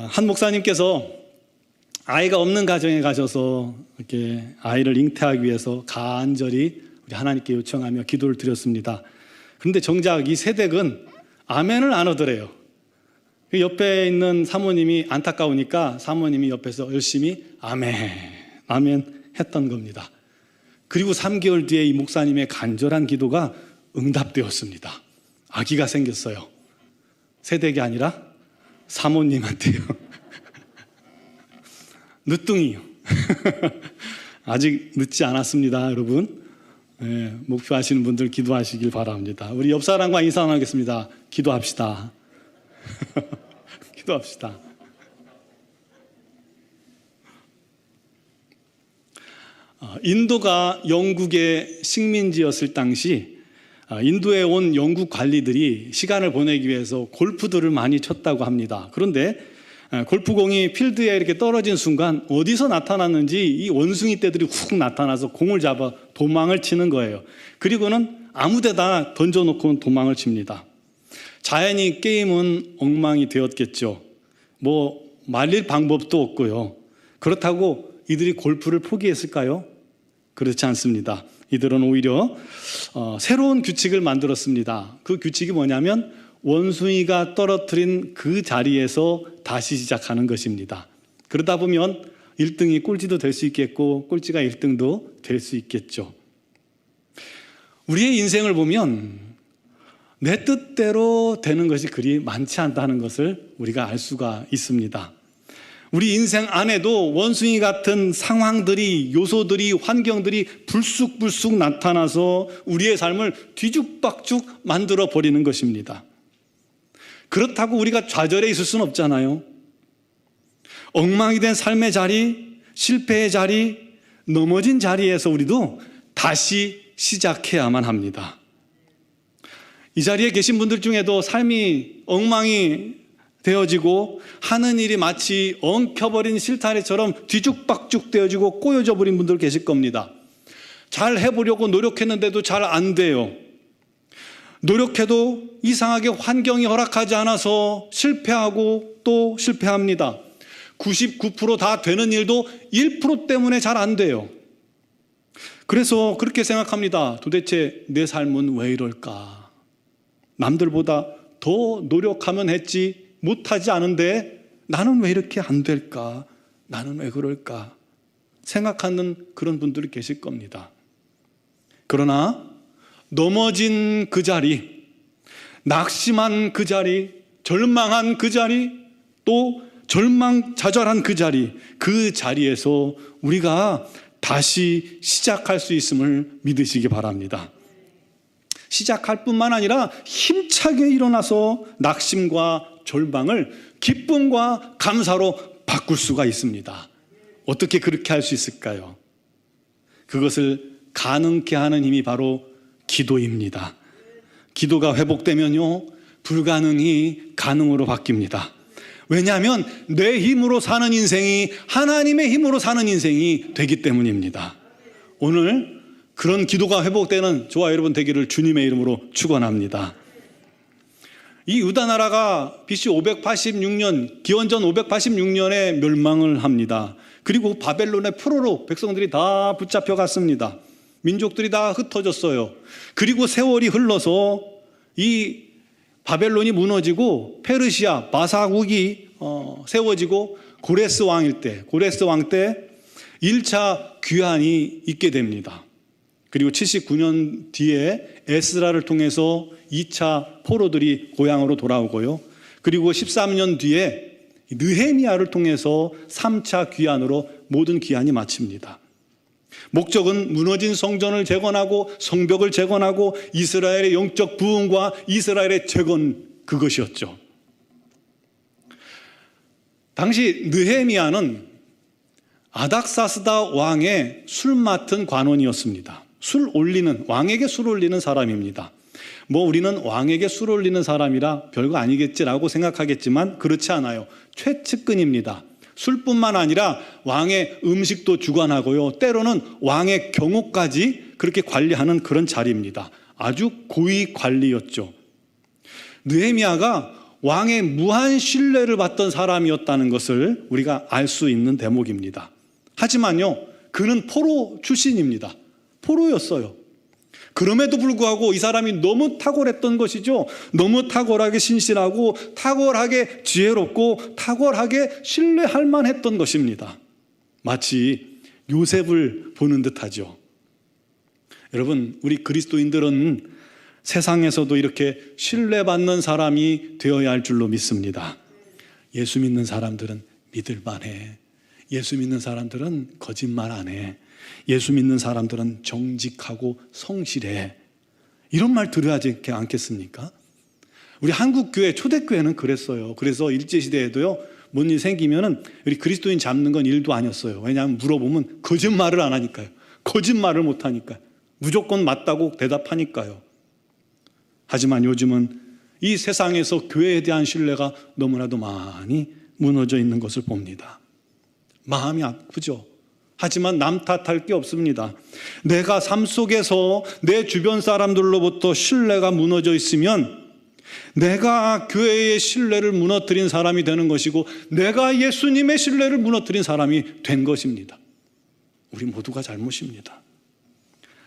한 목사님께서 아이가 없는 가정에 가셔서 이렇게 아이를 잉태하기 위해서 간절히 우리 하나님께 요청하며 기도를 드렸습니다. 그런데 정작 이 세댁은 아멘을 안 하더래요. 옆에 있는 사모님이 안타까우니까 사모님이 옆에서 열심히 아멘, 아멘 했던 겁니다. 그리고 3개월 뒤에 이 목사님의 간절한 기도가 응답되었습니다. 아기가 생겼어요. 세댁이 아니라 사모님한테요. 늦둥이요. 아직 늦지 않았습니다, 여러분. 네, 목표하시는 분들 기도하시길 바랍니다. 우리 옆 사람과 인사 나누겠습니다. 기도합시다. 기도합시다. 인도가 영국의 식민지였을 당시 인도에 온 영국 관리들이 시간을 보내기 위해서 골프들을 많이 쳤다고 합니다. 그런데 골프공이 필드에 이렇게 떨어진 순간 어디서 나타났는지 이 원숭이 떼들이 훅 나타나서 공을 잡아 도망을 치는 거예요. 그리고는 아무 데다 던져놓고는 도망을 칩니다. 자연히 게임은 엉망이 되었겠죠. 뭐 말릴 방법도 없고요. 그렇다고 이들이 골프를 포기했을까요? 그렇지 않습니다. 이들은 오히려 새로운 규칙을 만들었습니다. 그 규칙이 뭐냐면 원숭이가 떨어뜨린 그 자리에서 다시 시작하는 것입니다. 그러다 보면 1등이 꼴찌도 될 수 있겠고 꼴찌가 1등도 될 수 있겠죠. 우리의 인생을 보면 내 뜻대로 되는 것이 그리 많지 않다는 것을 우리가 알 수가 있습니다. 우리 인생 안에도 원숭이 같은 상황들이, 요소들이, 환경들이 불쑥불쑥 나타나서 우리의 삶을 뒤죽박죽 만들어 버리는 것입니다. 그렇다고 우리가 좌절해 있을 수는 없잖아요. 엉망이 된 삶의 자리, 실패의 자리, 넘어진 자리에서 우리도 다시 시작해야만 합니다. 이 자리에 계신 분들 중에도 삶이 엉망이 되어지고 하는 일이 마치 엉켜버린 실타래처럼 뒤죽박죽 되어지고 꼬여져 버린 분들 계실 겁니다. 잘 해보려고 노력했는데도 잘 안 돼요. 노력해도 이상하게 환경이 허락하지 않아서 실패하고 또 실패합니다. 99% 다 되는 일도 1% 때문에 잘 안 돼요. 그래서 그렇게 생각합니다. 도대체 내 삶은 왜 이럴까? 남들보다 더 노력하면 했지 못하지 않은데 나는 왜 이렇게 안 될까? 나는 왜 그럴까? 생각하는 그런 분들이 계실 겁니다. 그러나 넘어진 그 자리, 낙심한 그 자리, 절망한 그 자리, 또 절망좌절한 그 자리, 그 자리에서 우리가 다시 시작할 수 있음을 믿으시기 바랍니다. 시작할 뿐만 아니라 힘차게 일어나서 낙심과 절망을 기쁨과 감사로 바꿀 수가 있습니다. 어떻게 그렇게 할 수 있을까요? 그것을 가능케 하는 힘이 바로 기도입니다. 기도가 회복되면요, 불가능이 가능으로 바뀝니다. 왜냐하면 내 힘으로 사는 인생이 하나님의 힘으로 사는 인생이 되기 때문입니다. 오늘 그런 기도가 회복되는 저와 여러분 되기를 주님의 이름으로 축원합니다. 이 유다 나라가 BC 586년, 기원전 586년에 멸망을 합니다. 그리고 바벨론의 포로로 백성들이 다 붙잡혀 갔습니다. 민족들이 다 흩어졌어요. 그리고 세월이 흘러서 이 바벨론이 무너지고 페르시아, 마사국이 세워지고 고레스 왕 때 1차 귀환이 있게 됩니다. 그리고 79년 뒤에 에스라를 통해서 2차 포로들이 고향으로 돌아오고요. 그리고 13년 뒤에 느헤미야를 통해서 3차 귀환으로 모든 귀환이 마칩니다. 목적은 무너진 성전을 재건하고 성벽을 재건하고 이스라엘의 영적 부흥과 이스라엘의 재건, 그것이었죠. 당시 느헤미야는 아닥사스다 왕의 술 맡은 관원이었습니다. 왕에게 술 올리는 사람입니다. 우리는 왕에게 술 올리는 사람이라 별거 아니겠지라고 생각하겠지만 그렇지 않아요. 최측근입니다. 술뿐만 아니라 왕의 음식도 주관하고요. 때로는 왕의 경호까지 그렇게 관리하는 그런 자리입니다. 아주 고위 관리였죠. 느헤미야가 왕의 무한 신뢰를 받던 사람이었다는 것을 우리가 알 수 있는 대목입니다. 하지만요, 그는 포로 출신입니다. 포로였어요. 그럼에도 불구하고 이 사람이 너무 탁월했던 것이죠. 너무 탁월하게 신실하고 탁월하게 지혜롭고 탁월하게 신뢰할 만했던 것입니다. 마치 요셉을 보는 듯하죠. 여러분, 우리 그리스도인들은 세상에서도 이렇게 신뢰받는 사람이 되어야 할 줄로 믿습니다. 예수 믿는 사람들은 믿을 만해. 예수 믿는 사람들은 거짓말 안 해. 예수 믿는 사람들은 정직하고 성실해. 이런 말 들어야 되지 않겠습니까? 우리 한국교회 초대교회는 그랬어요. 그래서 일제시대에도요, 뭔 일 생기면은 우리 그리스도인 잡는 건 일도 아니었어요. 왜냐하면 물어보면 거짓말을 안 하니까요. 거짓말을 못 하니까요. 무조건 맞다고 대답하니까요. 하지만 요즘은 이 세상에서 교회에 대한 신뢰가 너무나도 많이 무너져 있는 것을 봅니다. 마음이 아프죠. 하지만 남 탓할 게 없습니다. 내가 삶 속에서 내 주변 사람들로부터 신뢰가 무너져 있으면 내가 교회의 신뢰를 무너뜨린 사람이 되는 것이고 내가 예수님의 신뢰를 무너뜨린 사람이 된 것입니다. 우리 모두가 잘못입니다.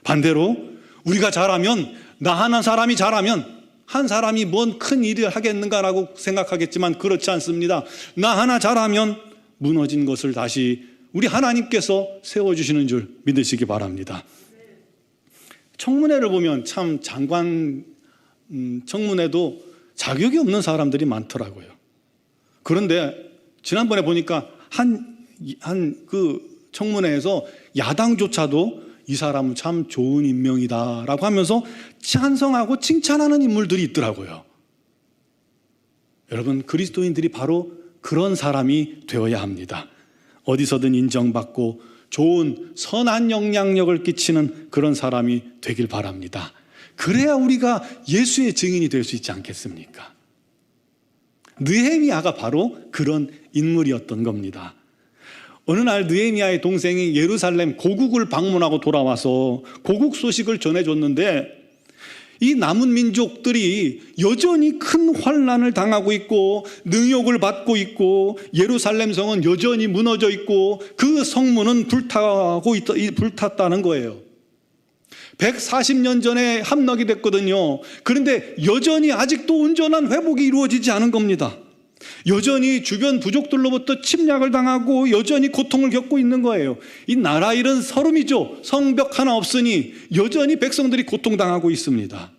반대로 우리가 잘하면, 나 하나 사람이 잘하면 한 사람이 뭔 큰 일을 하겠는가라고 생각하겠지만 그렇지 않습니다. 나 하나 잘하면 무너진 것을 다시 우리 하나님께서 세워주시는 줄 믿으시기 바랍니다. 청문회를 보면 참 장관 청문회도 자격이 없는 사람들이 많더라고요. 그런데 지난번에 보니까 그 청문회에서 야당조차도 이 사람은 참 좋은 인명이다라고 하면서 찬성하고 칭찬하는 인물들이 있더라고요. 여러분, 그리스도인들이 바로 그런 사람이 되어야 합니다. 어디서든 인정받고 좋은 선한 영향력을 끼치는 그런 사람이 되길 바랍니다. 그래야 우리가 예수의 증인이 될 수 있지 않겠습니까? 느헤미야가 바로 그런 인물이었던 겁니다. 어느 날 느헤미야의 동생이 예루살렘 고국을 방문하고 돌아와서 고국 소식을 전해줬는데 이 남은 민족들이 여전히 큰 환난을 당하고 있고 능욕을 받고 있고 예루살렘 성은 여전히 무너져 있고 그 성문은 불탔다는 거예요. 140년 전에 함락이 됐거든요. 그런데 여전히 아직도 온전한 회복이 이루어지지 않은 겁니다. 여전히 주변 부족들로부터 침략을 당하고 여전히 고통을 겪고 있는 거예요. 이 나라 일은 서름이죠. 성벽 하나 없으니 여전히 백성들이 고통당하고 있습니다.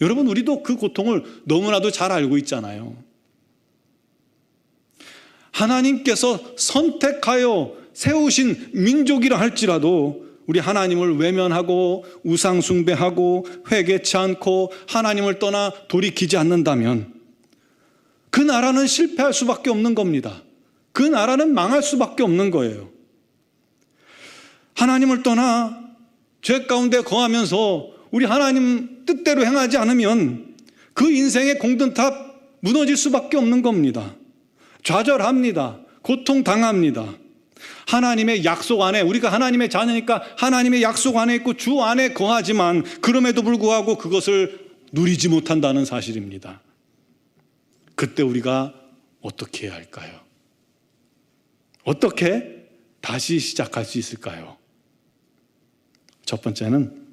여러분, 우리도 그 고통을 너무나도 잘 알고 있잖아요. 하나님께서 선택하여 세우신 민족이라 할지라도 우리 하나님을 외면하고 우상 숭배하고 회개치 않고 하나님을 떠나 돌이키지 않는다면 그 나라는 실패할 수밖에 없는 겁니다. 그 나라는 망할 수밖에 없는 거예요. 하나님을 떠나 죄 가운데 거하면서 우리 하나님 뜻대로 행하지 않으면 그 인생의 공든탑 무너질 수밖에 없는 겁니다. 좌절합니다. 고통당합니다. 하나님의 약속 안에, 우리가 하나님의 자녀니까 하나님의 약속 안에 있고 주 안에 거하지만 그럼에도 불구하고 그것을 누리지 못한다는 사실입니다. 그때 우리가 어떻게 해야 할까요? 어떻게 다시 시작할 수 있을까요? 첫 번째는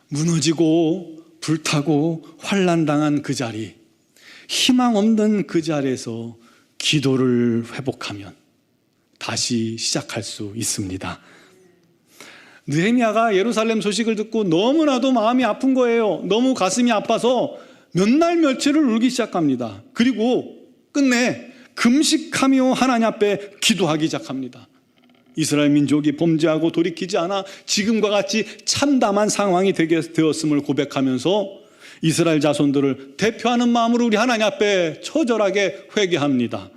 무너지고 불타고 환난당한 그 자리, 희망 없는 그 자리에서 기도를 회복하면 다시 시작할 수 있습니다. 느헤미야가 예루살렘 소식을 듣고 너무나도 마음이 아픈 거예요. 너무 가슴이 아파서 몇 날 며칠을 울기 시작합니다. 그리고 끝내 금식하며 하나님 앞에 기도하기 시작합니다. 이스라엘 민족이 범죄하고 돌이키지 않아 지금과 같이 참담한 상황이 되게 되었음을 고백하면서 이스라엘 자손들을 대표하는 마음으로 우리 하나님 앞에 처절하게 회개합니다.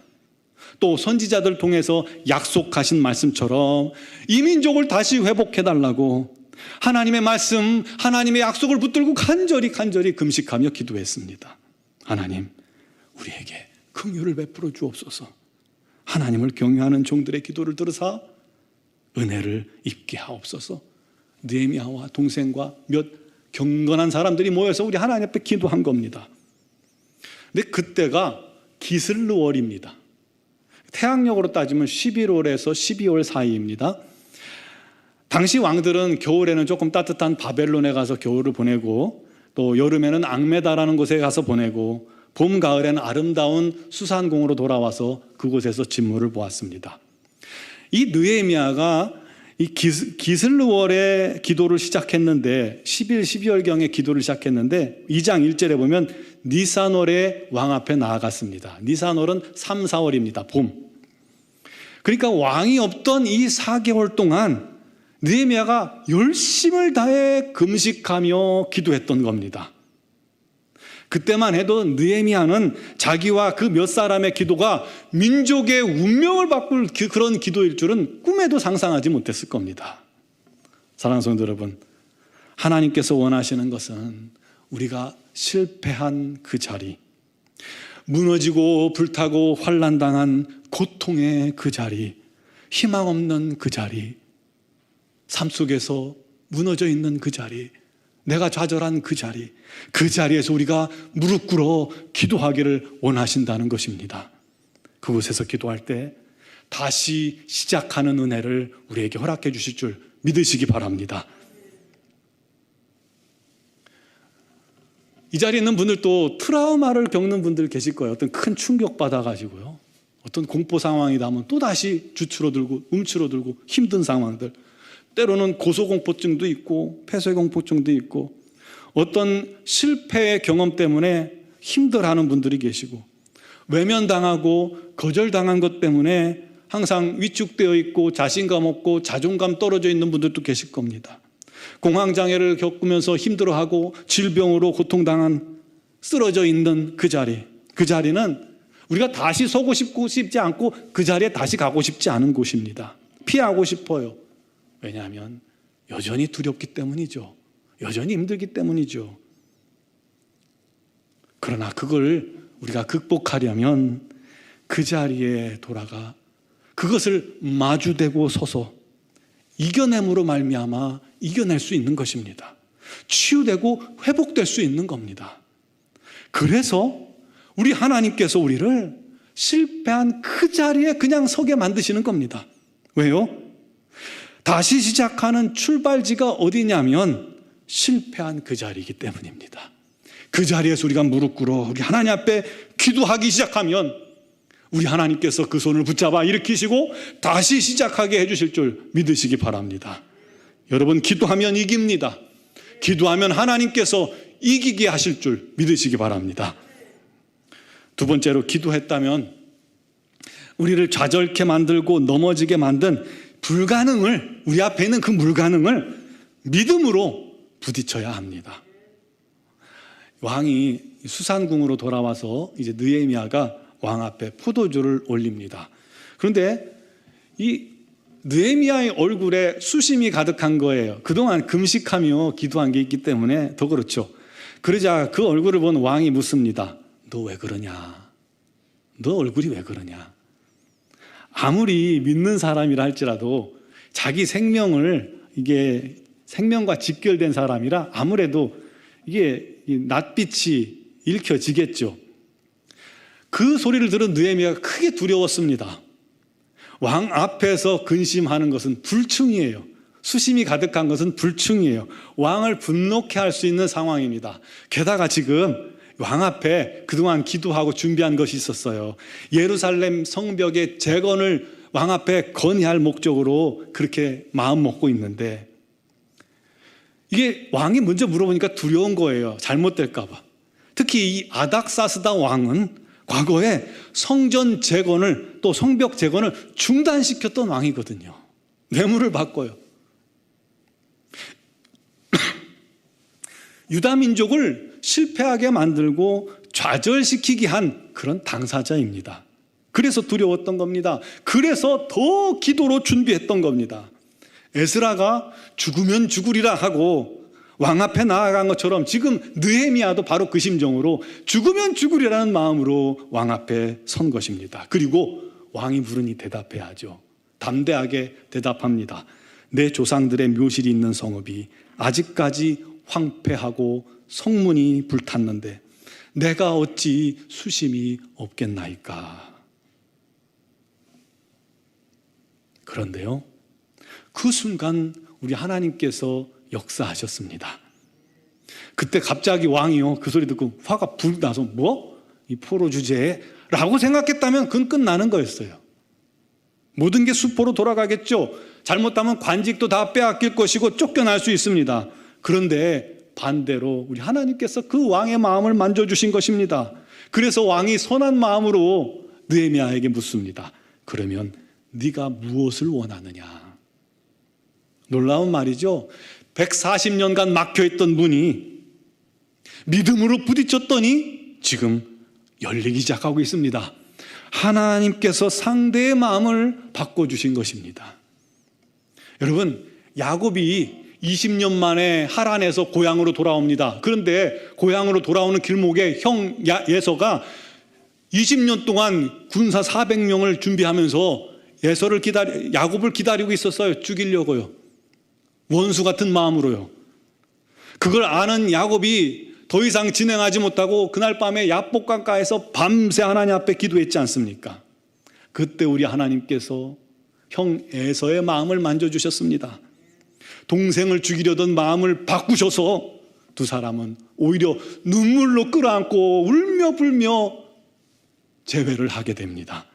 또 선지자들 통해서 약속하신 말씀처럼 이 민족을 다시 회복해달라고 하나님의 말씀, 하나님의 약속을 붙들고 간절히 금식하며 기도했습니다. 하나님, 우리에게 긍휼을 베풀어 주옵소서. 하나님을 경외하는 종들의 기도를 들으사 은혜를 입게 하옵소서. 느헤미야와 동생과 몇 경건한 사람들이 모여서 우리 하나님 앞에 기도한 겁니다. 근데 그때가 기슬르월입니다. 태양력으로 따지면 11월에서 12월 사이입니다. 당시 왕들은 겨울에는 조금 따뜻한 바벨론에 가서 겨울을 보내고, 또 여름에는 앙메다라는 곳에 가서 보내고, 봄, 가을에는 아름다운 수산궁으로 돌아와서 그곳에서 진물을 보았습니다. 이 느헤미야가 이 기슬르월에 기도를 시작했는데, 10일, 12월경에 기도를 시작했는데 2장 1절에 보면 니산월에 왕 앞에 나아갔습니다. 니산월은 3, 4월입니다. 봄. 그러니까 왕이 없던 이 4개월 동안 느헤미야가 열심을 다해 금식하며 기도했던 겁니다. 그때만 해도 느헤미야는 자기와 그 몇 사람의 기도가 민족의 운명을 바꿀 그런 기도일 줄은 꿈에도 상상하지 못했을 겁니다. 사랑하는 성도 여러분, 하나님께서 원하시는 것은 우리가 실패한 그 자리, 무너지고 불타고 환난당한 고통의 그 자리, 희망 없는 그 자리, 삶 속에서 무너져 있는 그 자리, 내가 좌절한 그 자리, 그 자리에서 우리가 무릎 꿇어 기도하기를 원하신다는 것입니다. 그곳에서 기도할 때 다시 시작하는 은혜를 우리에게 허락해 주실 줄 믿으시기 바랍니다. 이 자리에 있는 분들도 트라우마를 겪는 분들 계실 거예요. 어떤 큰 충격 받아가지고요, 어떤 공포 상황이 나면 또다시 주추러들고 움츠러들고 힘든 상황들, 때로는 고소공포증도 있고 폐쇄공포증도 있고, 어떤 실패의 경험 때문에 힘들어하는 분들이 계시고, 외면당하고 거절당한 것 때문에 항상 위축되어 있고 자신감 없고 자존감 떨어져 있는 분들도 계실 겁니다. 공황장애를 겪으면서 힘들어하고 질병으로 고통당한, 쓰러져 있는 그 자리는 우리가 다시 서고 싶지 않고 그 자리에 다시 가고 싶지 않은 곳입니다. 피하고 싶어요. 왜냐하면 여전히 두렵기 때문이죠. 여전히 힘들기 때문이죠. 그러나 그걸 우리가 극복하려면 그 자리에 돌아가 그것을 마주대고 서서 이겨냄으로 말미암아 이겨낼 수 있는 것입니다. 치유되고 회복될 수 있는 겁니다. 그래서 우리 하나님께서 우리를 실패한 그 자리에 그냥 서게 만드시는 겁니다. 왜요? 다시 시작하는 출발지가 어디냐면 실패한 그 자리이기 때문입니다. 그 자리에서 우리가 무릎 꿇어 우리 하나님 앞에 기도하기 시작하면 우리 하나님께서 그 손을 붙잡아 일으키시고 다시 시작하게 해주실 줄 믿으시기 바랍니다. 여러분, 기도하면 이깁니다. 기도하면 하나님께서 이기게 하실 줄 믿으시기 바랍니다. 두 번째로, 기도했다면 우리를 좌절케 만들고 넘어지게 만든 불가능을, 우리 앞에 있는 그 불가능을 믿음으로 부딪혀야 합니다. 왕이 수산궁으로 돌아와서 이제 느헤미야가 왕 앞에 포도주를 올립니다. 그런데 이 느헤미야의 얼굴에 수심이 가득한 거예요. 그동안 금식하며 기도한 게 있기 때문에 더 그렇죠. 그러자 그 얼굴을 본 왕이 묻습니다. 너 왜 그러냐? 너 얼굴이 왜 그러냐? 아무리 믿는 사람이라 할지라도 자기 생명을, 이게 생명과 직결된 사람이라 아무래도 이게 낯빛이 읽혀지겠죠. 그 소리를 들은 느헤미야가 크게 두려웠습니다. 왕 앞에서 근심하는 것은 불충이에요. 수심이 가득한 것은 불충이에요. 왕을 분노케 할 수 있는 상황입니다. 게다가 지금 왕 앞에 그동안 기도하고 준비한 것이 있었어요. 예루살렘 성벽의 재건을 왕 앞에 건의할 목적으로 그렇게 마음 먹고 있는데, 이게 왕이 먼저 물어보니까 두려운 거예요. 잘못될까 봐. 특히 이 아닥사스다 왕은 과거에 성전 재건을, 또 성벽 재건을 중단시켰던 왕이거든요. 뇌물을 바꿔요. 유다 민족을 실패하게 만들고 좌절시키게 한 그런 당사자입니다. 그래서 두려웠던 겁니다. 그래서 더 기도로 준비했던 겁니다. 에스라가 죽으면 죽으리라 하고 왕 앞에 나아간 것처럼 지금 느헤미야도 바로 그 심정으로 죽으면 죽으리라는 마음으로 왕 앞에 선 것입니다. 그리고 왕이 물으니 대답해야죠. 담대하게 대답합니다. 내 조상들의 묘실이 있는 성읍이 아직까지 황폐하고 성문이 불탔는데 내가 어찌 수심이 없겠나이까. 그런데요, 그 순간 우리 하나님께서 역사하셨습니다. 그때 갑자기 왕이요, 그 소리 듣고 화가 불 나서 뭐? 이 포로 주제에? 라고 생각했다면 그건 끝나는 거였어요. 모든 게 수포로 돌아가겠죠. 잘못하면 관직도 다 빼앗길 것이고 쫓겨날 수 있습니다. 그런데 반대로 우리 하나님께서 그 왕의 마음을 만져주신 것입니다. 그래서 왕이 선한 마음으로 느헤미야에게 묻습니다. 그러면 네가 무엇을 원하느냐? 놀라운 말이죠. 140년간 막혀있던 문이 믿음으로 부딪혔더니 지금 열리기 시작하고 있습니다. 하나님께서 상대의 마음을 바꿔주신 것입니다. 여러분, 야곱이 20년 만에 하란에서 고향으로 돌아옵니다. 그런데 고향으로 돌아오는 길목에 형 예서가 20년 동안 군사 400명을 준비하면서 야곱을 기다리고 있었어요. 죽이려고요. 원수 같은 마음으로요. 그걸 아는 야곱이 더 이상 진행하지 못하고 그날 밤에 야복강가에서 밤새 하나님 앞에 기도했지 않습니까? 그때 우리 하나님께서 형 에서의 마음을 만져주셨습니다. 동생을 죽이려던 마음을 바꾸셔서 두 사람은 오히려 눈물로 끌어안고 울며 불며 재회를 하게 됩니다.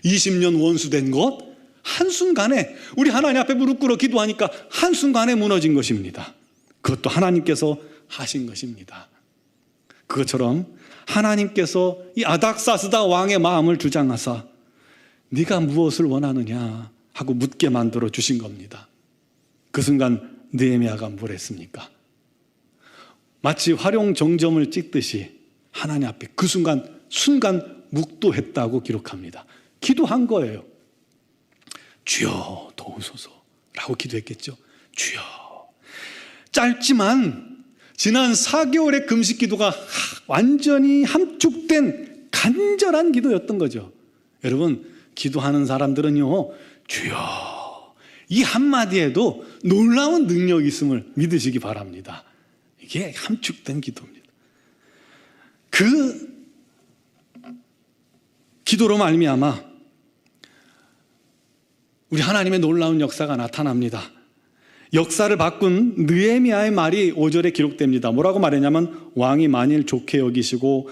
20년 원수된 것 한순간에 우리 하나님 앞에 무릎 꿇어 기도하니까 한순간에 무너진 것입니다. 그것도 하나님께서 하신 것입니다. 그것처럼 하나님께서 이 아닥사스다 왕의 마음을 주장하사 네가 무엇을 원하느냐 하고 묻게 만들어 주신 겁니다. 그 순간 느헤미야가 뭘 했습니까? 마치 활용 정점을 찍듯이 하나님 앞에 그 순간 묵도했다고 기록합니다. 기도한 거예요. 주여 도우소서 라고 기도했겠죠. 주여. 짧지만 지난 4개월의 금식 기도가 완전히 함축된 간절한 기도였던 거죠. 여러분, 기도하는 사람들은요, 주여 이 한마디에도 놀라운 능력이 있음을 믿으시기 바랍니다. 이게 함축된 기도입니다. 그 기도로 말미암아 우리 하나님의 놀라운 역사가 나타납니다. 역사를 바꾼 느헤미야의 말이 5절에 기록됩니다. 뭐라고 말했냐면 왕이 만일 좋게 여기시고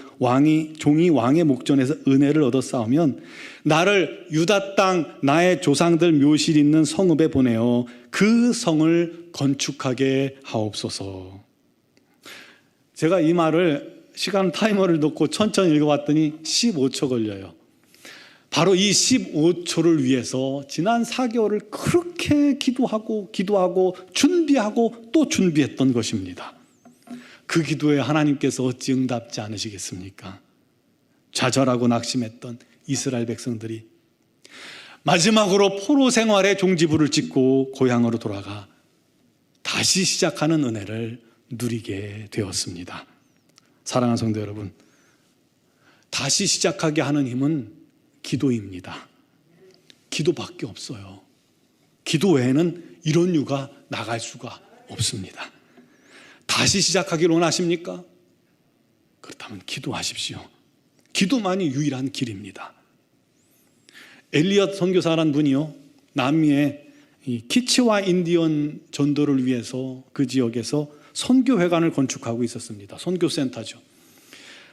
종이 왕의 목전에서 은혜를 얻어 싸우면 나를 유다 땅 나의 조상들 묘실 있는 성읍에 보내어 그 성을 건축하게 하옵소서. 제가 이 말을 시간 타이머를 놓고 천천히 읽어봤더니 15초 걸려요. 바로 이 15초를 위해서 지난 4개월을 그렇게 기도하고 준비하고 또 준비했던 것입니다. 그 기도에 하나님께서 어찌 응답지 않으시겠습니까? 좌절하고 낙심했던 이스라엘 백성들이 마지막으로 포로 생활의 종지부를 찍고 고향으로 돌아가 다시 시작하는 은혜를 누리게 되었습니다. 사랑하는 성도 여러분, 다시 시작하게 하는 힘은 기도입니다. 기도밖에 없어요. 기도 외에는 이런 유가 나갈 수가 없습니다. 다시 시작하기를 원하십니까? 그렇다면 기도하십시오. 기도만이 유일한 길입니다. 엘리엇 선교사라는 분이요, 남미의 키치와 인디언 전도를 위해서 그 지역에서 선교회관을 건축하고 있었습니다. 선교센터죠.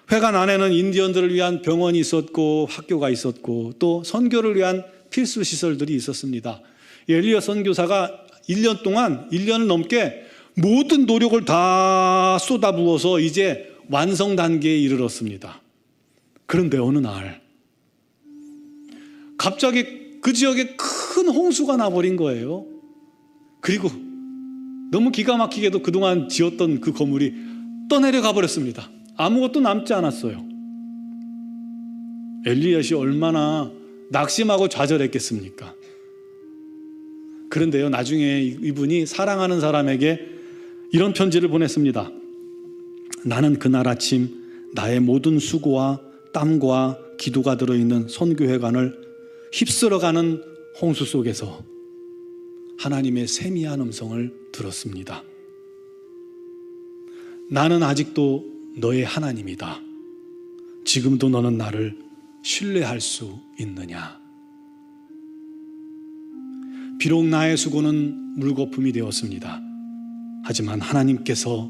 회관 안에는 인디언들을 위한 병원이 있었고 학교가 있었고 또 선교를 위한 필수 시설들이 있었습니다. 엘리엇 선교사가 1년을 넘게 모든 노력을 다 쏟아부어서 이제 완성 단계에 이르렀습니다. 그런데 어느 날 갑자기 그 지역에 큰 홍수가 나버린 거예요. 그리고 너무 기가 막히게도 그동안 지었던 그 건물이 떠내려가 버렸습니다. 아무것도 남지 않았어요. 엘리엇이 얼마나 낙심하고 좌절했겠습니까? 그런데요, 나중에 이분이 사랑하는 사람에게 이런 편지를 보냈습니다. 나는 그날 아침 나의 모든 수고와 땀과 기도가 들어있는 선교회관을 휩쓸어가는 홍수 속에서 하나님의 세미한 음성을 들었습니다. 나는 아직도 너의 하나님이다. 지금도 너는 나를 신뢰할 수 있느냐? 비록 나의 수고는 물거품이 되었습니다. 하지만 하나님께서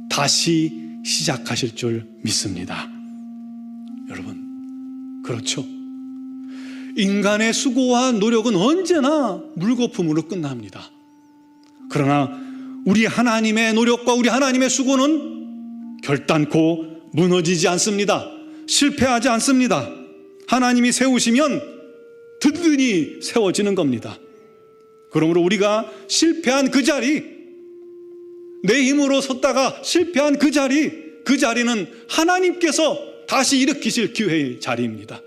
다시 시작하실 줄 믿습니다. 여러분, 그렇죠? 인간의 수고와 노력은 언제나 물거품으로 끝납니다. 그러나 우리 하나님의 노력과 우리 하나님의 수고는 결단코 무너지지 않습니다. 실패하지 않습니다. 하나님이 세우시면 든든히 세워지는 겁니다. 그러므로 우리가 실패한 그 자리, 내 힘으로 섰다가 실패한 그 자리는 하나님께서 다시 일으키실 기회의 자리입니다.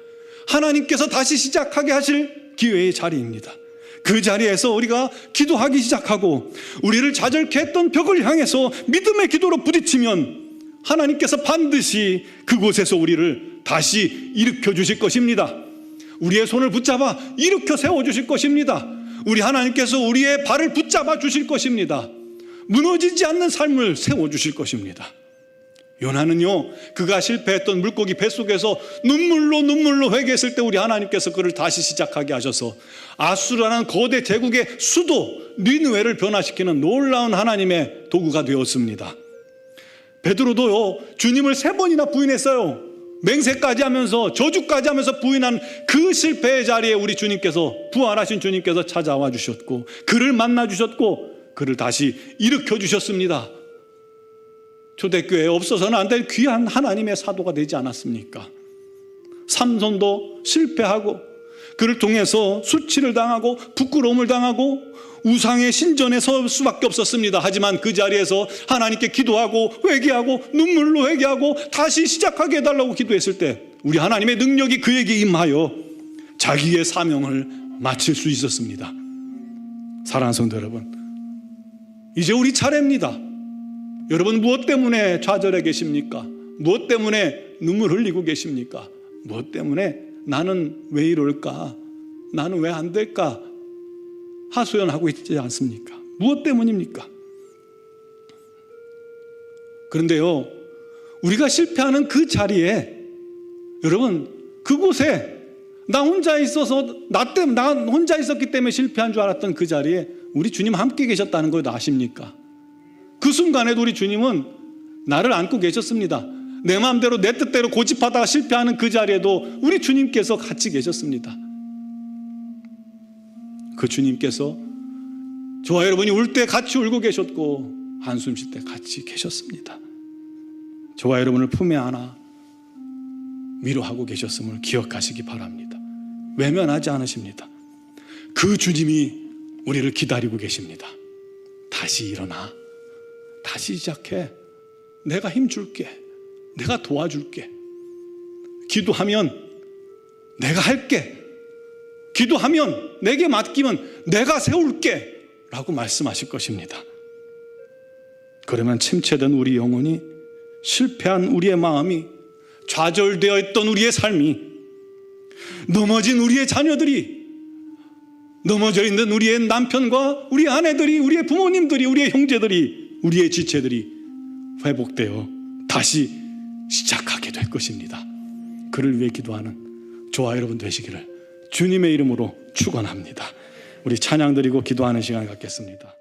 하나님께서 다시 시작하게 하실 기회의 자리입니다. 그 자리에서 우리가 기도하기 시작하고 우리를 좌절케 했던 벽을 향해서 믿음의 기도로 부딪히면 하나님께서 반드시 그곳에서 우리를 다시 일으켜 주실 것입니다. 우리의 손을 붙잡아 일으켜 세워 주실 것입니다. 우리 하나님께서 우리의 발을 붙잡아 주실 것입니다. 무너지지 않는 삶을 세워 주실 것입니다. 요나는요, 그가 실패했던 물고기 뱃속에서 눈물로 회개했을 때 우리 하나님께서 그를 다시 시작하게 하셔서 아수르라는 거대 제국의 수도 니느웨를 변화시키는 놀라운 하나님의 도구가 되었습니다. 베드로도요, 주님을 3번이나 부인했어요. 맹세까지 하면서 저주까지 하면서 부인한 그 실패의 자리에 우리 주님께서, 부활하신 주님께서 찾아와 주셨고 그를 만나 주셨고 그를 다시 일으켜 주셨습니다. 초대교회에 없어서는 안 될 귀한 하나님의 사도가 되지 않았습니까? 삼손도 실패하고 그를 통해서 수치를 당하고 부끄러움을 당하고 우상의 신전에 설 수밖에 없었습니다. 하지만 그 자리에서 하나님께 기도하고 회개하고 눈물로 회개하고 다시 시작하게 해달라고 기도했을 때 우리 하나님의 능력이 그에게 임하여 자기의 사명을 마칠 수 있었습니다. 사랑하는 성도 여러분, 이제 우리 차례입니다. 여러분, 무엇 때문에 좌절해 계십니까? 무엇 때문에 눈물 흘리고 계십니까? 무엇 때문에 나는 왜 이럴까? 나는 왜 안 될까? 하소연하고 있지 않습니까? 무엇 때문입니까? 그런데요, 우리가 실패하는 그 자리에, 여러분, 그곳에 나 혼자 있었기 때문에 실패한 줄 알았던 그 자리에 우리 주님 함께 계셨다는 걸 아십니까? 그 순간에도 우리 주님은 나를 안고 계셨습니다. 내 마음대로 내 뜻대로 고집하다가 실패하는 그 자리에도 우리 주님께서 같이 계셨습니다. 그 주님께서 저와 여러분이 울 때 같이 울고 계셨고 한숨 쉴 때 같이 계셨습니다. 저와 여러분을 품에 안아 위로하고 계셨음을 기억하시기 바랍니다. 외면하지 않으십니다. 그 주님이 우리를 기다리고 계십니다. 다시 일어나, 다시 시작해. 내가 힘줄게. 내가 도와줄게. 기도하면 내가 할게. 기도하면 내게 맡기면 내가 세울게 라고 말씀하실 것입니다. 그러면 침체된 우리 영혼이, 실패한 우리의 마음이, 좌절되어 있던 우리의 삶이, 넘어진 우리의 자녀들이, 넘어져 있는 우리의 남편과 우리 아내들이, 우리의 부모님들이, 우리의 형제들이, 우리의 지체들이 회복되어 다시 시작하게 될 것입니다. 그를 위해 기도하는 저와 여러분 되시기를 주님의 이름으로 축원합니다. 우리 찬양 드리고 기도하는 시간 갖겠습니다.